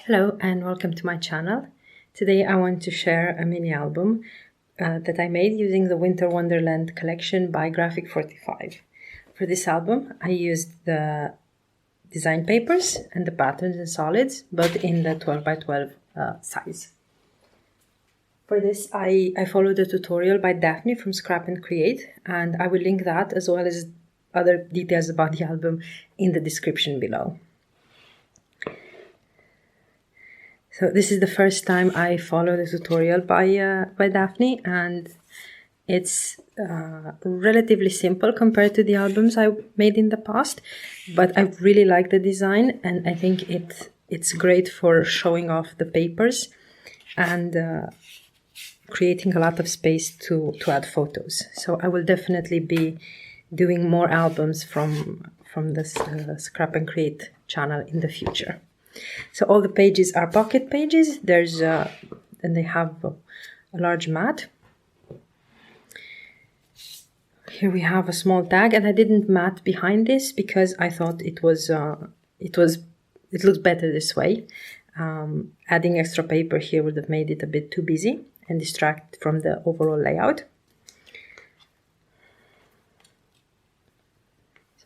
Hello and welcome to my channel. Today I want to share a mini album that I made using the Winter Wonderland collection by Graphic 45. For this album I used the design papers and the patterns and solids, but in the 12 by 12 size. For this I followed a tutorial by Daphne from Scrap and Create, and I will link that as well as other details about the album in the description below. So this is the first time I follow the tutorial by Daphne, and it's relatively simple compared to the albums I made in the past, but I really like the design, and I think it's great for showing off the papers and creating a lot of space to add photos. So I will definitely be doing more albums from this Scrap and Create channel in the future. So all the pages are pocket pages. And they have a large mat. Here we have a small tag, and I didn't mat behind this because I thought it looks better this way. Adding extra paper here would have made it a bit too busy and distract from the overall layout.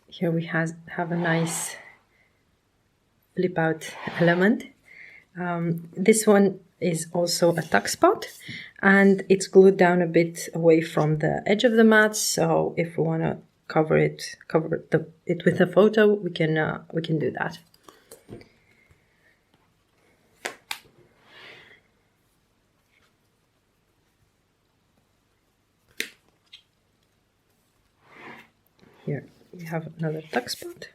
Here we have a nice flip out element. This one is also a tuck spot, and it's glued down a bit away from the edge of the mat. So if we want to cover it with a photo, we can do that. Here we have another tuck spot.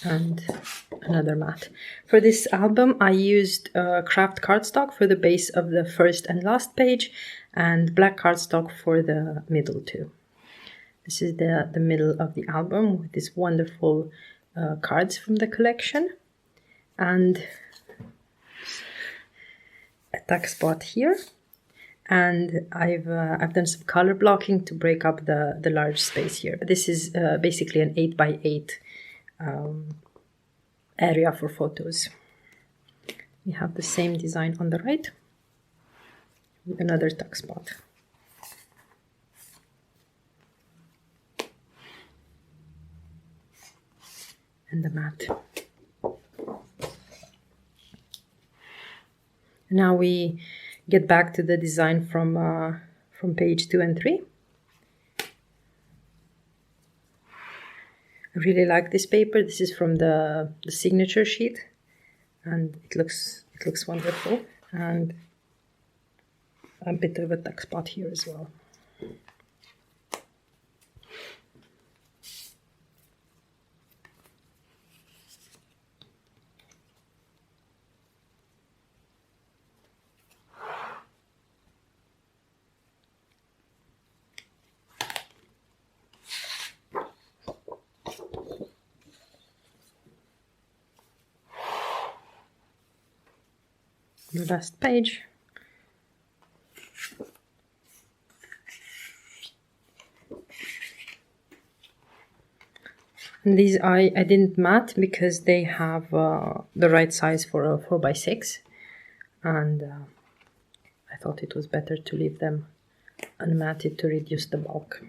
And another mat. For this album I used craft cardstock for the base of the first and last page, and black cardstock for the middle two. This is the middle of the album with these wonderful cards from the collection, and a tuck spot here. And I've done some color blocking to break up the large space here. This is basically an 8 by 8 area for photos. We have the same design on the right with another tuck spot. And the mat. Now we get back to the design from page 2 and 3. I really like this paper. This is from the signature sheet, and it looks wonderful, and a bit of a tuck spot here as well. The last page. And these I didn't mat because they have the right size for a 4 by 6, and I thought it was better to leave them unmatted to reduce the bulk.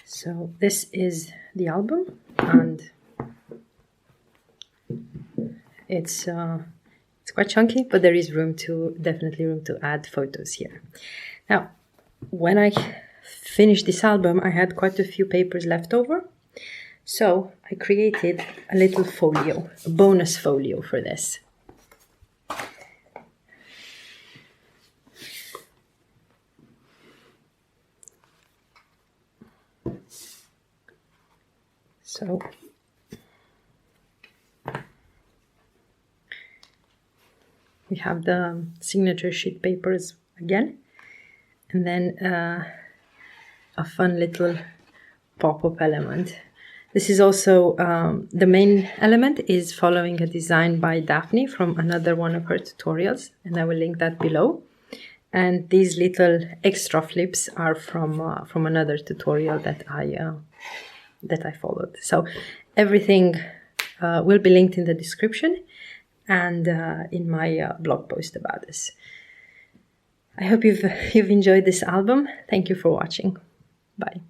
So this is the album, and it's quite chunky, but there is definitely room to add photos here. Now, when I finished this album, I had quite a few papers left over, so I created a little folio, a bonus folio for this. So we have the signature sheet papers again, and then a fun little pop-up element. This is also the main element is following a design by Daphne from another one of her tutorials, and I will link that below. And these little extra flips are from another tutorial that that I followed. So everything will be linked in the description and in my blog post about this. I hope you've enjoyed this album. Thank you for watching. Bye.